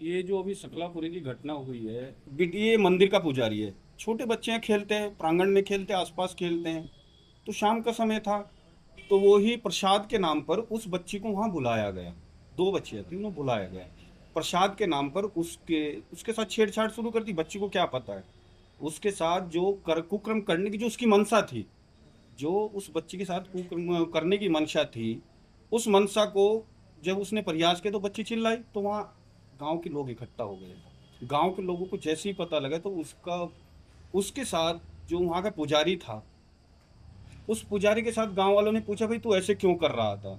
ये जो अभी सकलापुरी की घटना हुई है। ये मंदिर का पुजारी है। छोटे बच्चे हैं, खेलते हैं प्रांगण में, खेलते हैं आसपास खेलते हैं। तो शाम का समय था, तो वो ही प्रसाद के नाम पर उस बच्ची को वहां बुलाया गया। दो बच्चियां थी, उन्हें बुलाया गया प्रसाद के नाम पर। उसके उसके साथ छेड़छाड़ शुरू कर दी। बच्ची को क्या पता है उसके साथ जो कुकर्म करने की जो उसकी मंशा थी, जो उस बच्ची के साथ कुकर्म करने की मंशा थी, उस मंशा को जब उसने प्रयास किया तो बच्ची चिल्लाई, तो वहाँ गांव के लोग इकट्ठा हो गए। गांव के लोगों को जैसे ही पता लगा तो उसके साथ जो वहाँ का पुजारी था, उस पुजारी के साथ गांव वालों ने पूछा, भाई तू ऐसे क्यों कर रहा था।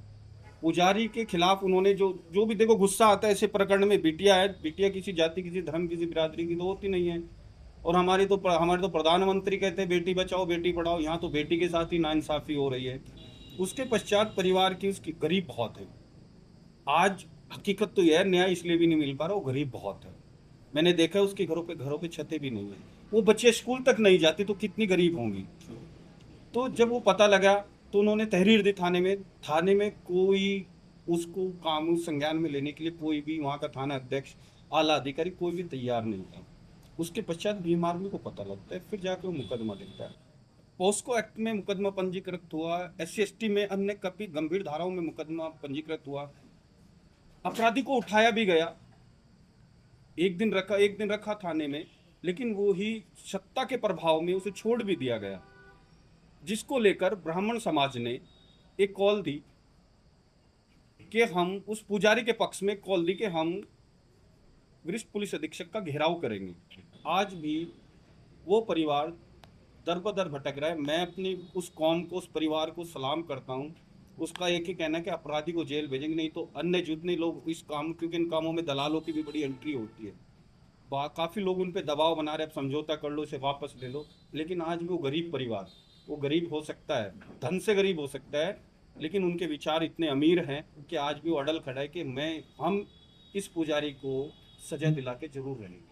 पुजारी के खिलाफ उन्होंने जो जो भी, देखो गुस्सा आता है ऐसे प्रकरण में। बिटिया है, बिटिया किसी जाति, किसी धर्म, किसी बिरादरी की तो होती नहीं है। और हमारे तो प्रधानमंत्री कहते हैं बेटी बचाओ बेटी पढ़ाओ, यहाँ तो बेटी के साथ ही नाइंसाफी हो रही है। उसके पश्चात परिवार की उसकी गरीब बहुत है। आज हकीकत तो यह है, न्याय इसलिए भी नहीं मिल पा रहा, वो गरीब बहुत है। मैंने देखा है उसके घरों पे छतें भी नहीं है। वो बच्चे स्कूल तक नहीं जाती तो कितनी गरीब होंगी। तो जब वो पता लगा तो उन्होंने तहरीर दी थाने में। थाने में कोई उसको कानून संज्ञान में लेने के लिए कोई भी वहाँ का थाना अध्यक्ष, आला अधिकारी कोई भी तैयार नहीं था। उसके पश्चात भीम आर्मी को पता लगता है, फिर जाके वो मुकदमा देता है। पोस्को एक्ट में मुकदमा पंजीकृत हुआ। SC ST में अन्य कभी गंभीर धाराओं में मुकदमा पंजीकृत हुआ। अपराधी को उठाया भी गया, एक दिन रखा थाने में, लेकिन वो ही सत्ता के प्रभाव में उसे छोड़ भी दिया गया। जिसको लेकर ब्राह्मण समाज ने एक कॉल दी कि हम उस पुजारी के पक्ष में कॉल दी कि हम वरिष्ठ पुलिस अधीक्षक का घेराव करेंगे। आज भी वो परिवार दर बदर भटक रहा है। मैं अपनी उस कौम को, उस परिवार को सलाम करता हूँ। उसका एक ही कहना है कि अपराधी को जेल भेजेंगे, नहीं तो अन्य जितने लोग इस काम, क्योंकि इन कामों में दलालों की भी बड़ी एंट्री होती है। काफ़ी लोग उन पे दबाव बना रहे हैं, समझौता कर लो, इसे वापस ले लो। लेकिन आज भी वो गरीब परिवार, वो गरीब हो सकता है, धन से गरीब हो सकता है, लेकिन उनके विचार इतने अमीर हैं कि आज भी वो अड़ल खड़ा है कि हम इस पुजारी को सजा दिला के जरूर रहेंगे।